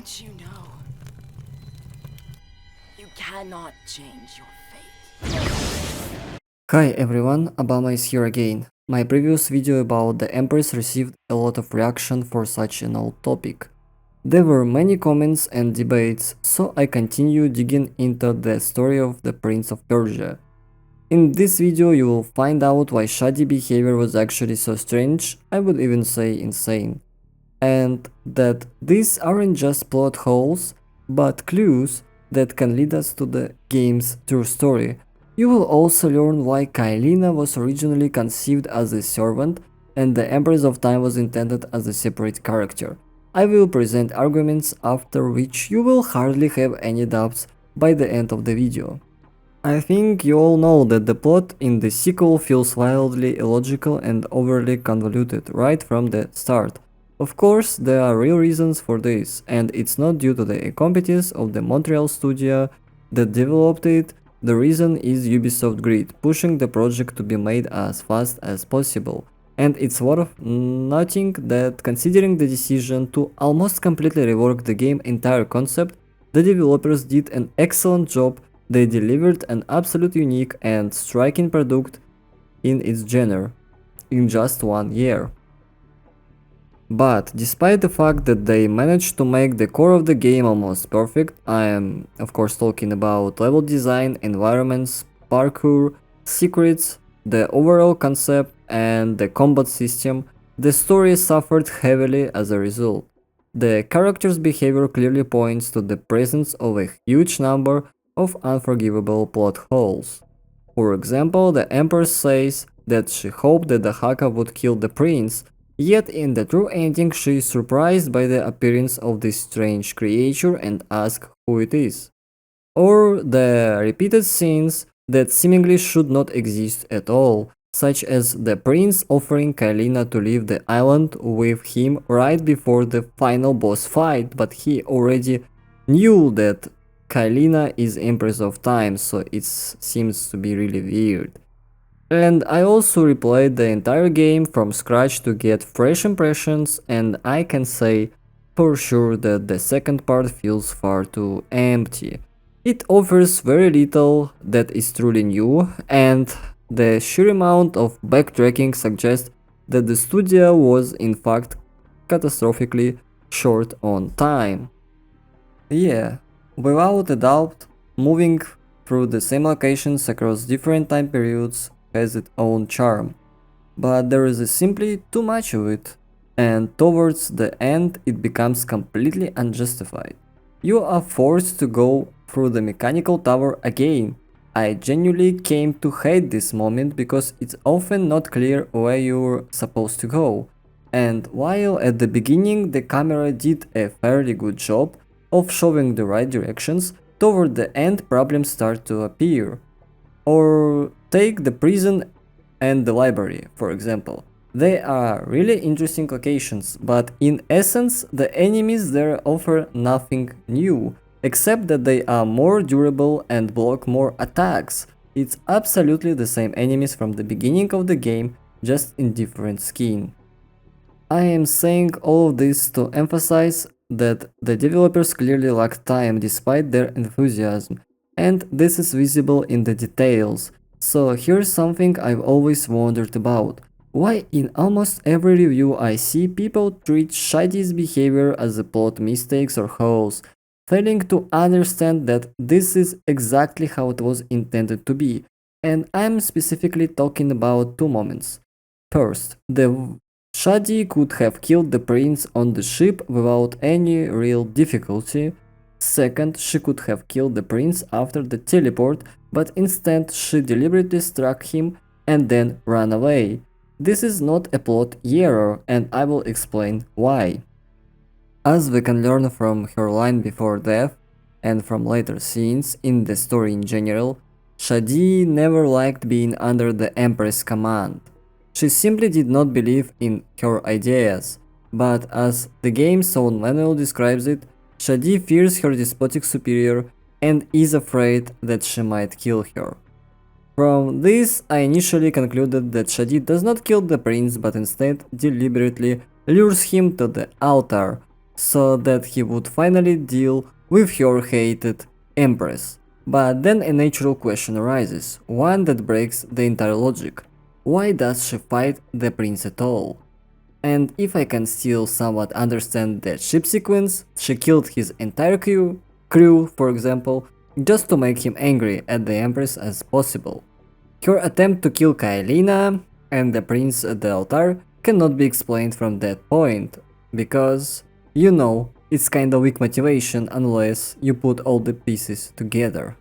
Don't you know? You cannot change your fate. Hi everyone, Obama is here again. My previous video about the Empress received a lot of reaction for such an old topic. There were many comments and debates, so I continue digging into the story of the Prince of Persia. In this video you will find out why Shadi behavior was actually so strange, I would even say insane. And that these aren't just plot holes, but clues that can lead us to the game's true story. You will also learn why Kailina was originally conceived as a servant and the Empress of Time was intended as a separate character. I will present arguments after which you will hardly have any doubts by the end of the video. I think you all know that the plot in the sequel feels wildly illogical and overly convoluted right from the start. Of course, there are real reasons for this, and it's not due to the incompetence of the Montreal studio that developed it. The reason is Ubisoft greed, pushing the project to be made as fast as possible. And it's worth noting that considering the decision to almost completely rework the game's entire concept, the developers did an excellent job. They delivered an absolute unique and striking product in its genre in just 1 year. But despite the fact that they managed to make the core of the game almost perfect, I am of course talking about level design, environments, parkour, secrets, the overall concept and the combat system, the story suffered heavily as a result. The character's behavior clearly points to the presence of a huge number of unforgivable plot holes. For example, the Empress says that she hoped that the Haka would kill the prince, yet in the true ending she is surprised by the appearance of this strange creature and asks who it is. Or the repeated scenes that seemingly should not exist at all, such as the prince offering Kailina to leave the island with him right before the final boss fight, but he already knew that Kailina is Empress of Time, so it seems to be really weird. And I also replayed the entire game from scratch to get fresh impressions, and I can say for sure that the second part feels far too empty. It offers very little that is truly new, and the sheer amount of backtracking suggests that the studio was in fact catastrophically short on time. Yeah, without a doubt, moving through the same locations across different time periods has its own charm, but there is simply too much of it, and towards the end it becomes completely unjustified. You are forced to go through the mechanical tower again. I genuinely came to hate this moment because it's often not clear where you're supposed to go, and while at the beginning the camera did a fairly good job of showing the right directions, toward the end problems start to appear. Or take the prison and the library, for example. They are really interesting locations, but in essence the enemies there offer nothing new, except that they are more durable and block more attacks. It's absolutely the same enemies from the beginning of the game, just in different skin. I am saying all of this to emphasize that the developers clearly lack time despite their enthusiasm, and this is visible in the details. So here's something I've always wondered about. Why in almost every review I see people treat Shadee's behavior as a plot mistakes or holes, failing to understand that this is exactly how it was intended to be, and I'm specifically talking about two moments. First, the Shadi could have killed the prince on the ship without any real difficulty. Second, she could have killed the prince after the teleport, but instead she deliberately struck him and then ran away. This is not a plot error, and I will explain why. As we can learn from her line before death, and from later scenes in the story in general, Shadi never liked being under the Empress' command. She simply did not believe in her ideas, but as the game's own manual describes it, Shadi fears her despotic superior and is afraid that she might kill her. From this, I initially concluded that Shadi does not kill the prince but instead deliberately lures him to the altar. so that he would finally deal with her hated empress. But then a natural question arises, one that breaks the entire logic. Why does she fight the prince at all? And if I can still somewhat understand the ship sequence, she killed his entire crew, for example, just to make him angry at the Empress as possible. Her attempt to kill Kaelina and the Prince at the altar cannot be explained from that point, because, you know, it's kinda weak motivation unless you put all the pieces together.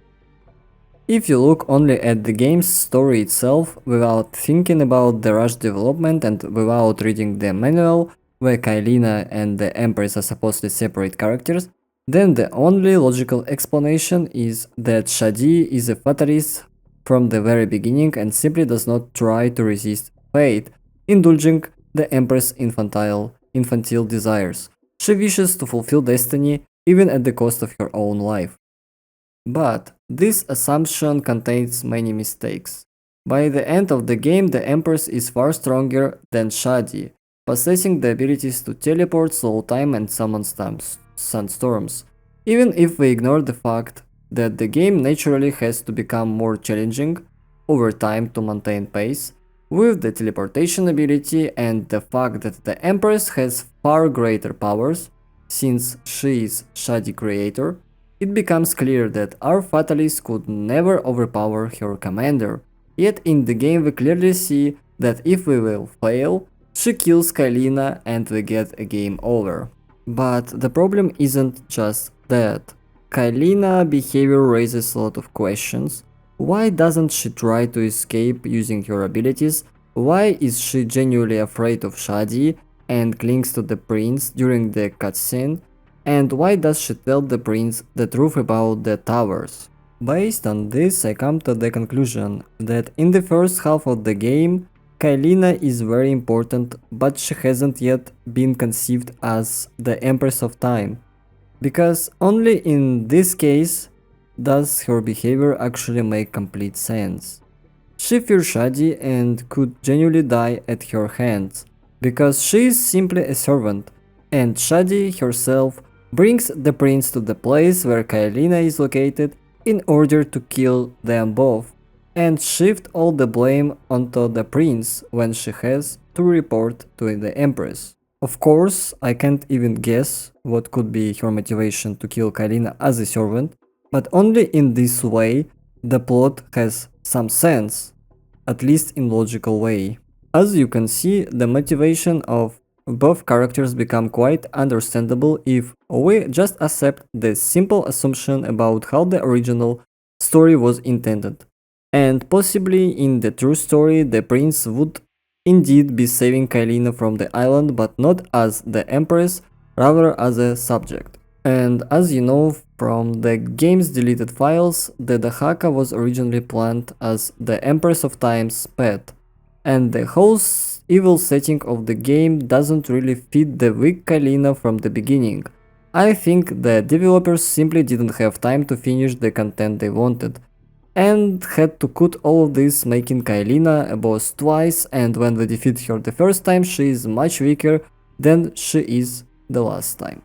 If you look only at the game's story itself, without thinking about the rush development and without reading the manual, where Kaelina and the Empress are supposedly separate characters, then the only logical explanation is that Shadi is a fatalist from the very beginning and simply does not try to resist fate, indulging the Empress' infantile desires. She wishes to fulfill destiny even at the cost of her own life. But this assumption contains many mistakes. By the end of the game, the Empress is far stronger than Shadi, possessing the abilities to teleport, slow time and summon sunstorms. Even if we ignore the fact that the game naturally has to become more challenging over time to maintain pace, with the teleportation ability and the fact that the Empress has far greater powers, since she is Shadi creator, it becomes clear that our Fatalist could never overpower her commander, yet in the game we clearly see that if we will fail, she kills Kaelina and we get a game over. But the problem isn't just that. Kaelina's behavior raises a lot of questions. Why doesn't she try to escape using her abilities? Why is she genuinely afraid of Shadi and clings to the prince during the cutscene? And why does she tell the prince the truth about the towers? Based on this, I come to the conclusion that in the first half of the game, Kaelina is very important, but she hasn't yet been conceived as the Empress of Time, because only in this case does her behavior actually make complete sense. She fears Shadi and could genuinely die at her hands, because she is simply a servant, and Shadi herself brings the prince to the place where Kaelina is located in order to kill them both, and shift all the blame onto the prince when she has to report to the Empress. Of course, I can't even guess what could be her motivation to kill Kaelina as a servant, but only in this way the plot has some sense, at least in logical way. As you can see, the motivation of both characters become quite understandable if we just accept the simple assumption about how the original story was intended. And possibly in the true story, the prince would indeed be saving Kaelina from the island, but not as the empress, rather as a subject. And as you know from the game's deleted files, the Dahaka was originally planned as the Empress of Time's pet, and the whole evil setting of the game doesn't really fit the weak Kaelina from the beginning. I think the developers simply didn't have time to finish the content they wanted, and had to cut all of this, making Kaelina a boss twice, and when we defeat her the first time she is much weaker than she is the last time.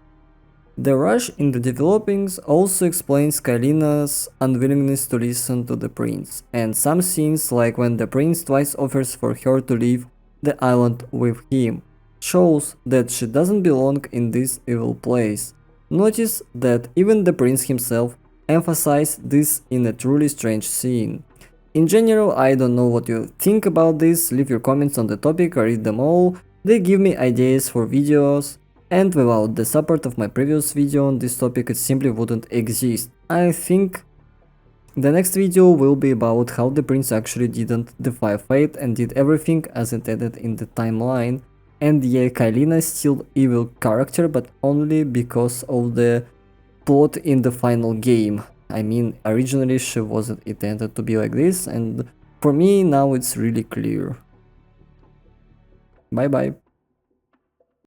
The rush in the developings also explains Kaelina's unwillingness to listen to the prince, and some scenes like when the prince twice offers for her to leave the island with him, shows that she doesn't belong in this evil place. Notice that even the prince himself emphasized this in a truly strange scene. In general, I don't know what you think about this, leave your comments on the topic, I read them all, they give me ideas for videos, and without the support of my previous video on this topic it simply wouldn't exist. I think the next video will be about how the prince actually didn't defy fate and did everything as intended in the timeline. And yeah, Kaelina is still evil character, but only because of the plot in the final game. I mean, originally she wasn't intended to be like this, and for me now it's really clear. Bye bye.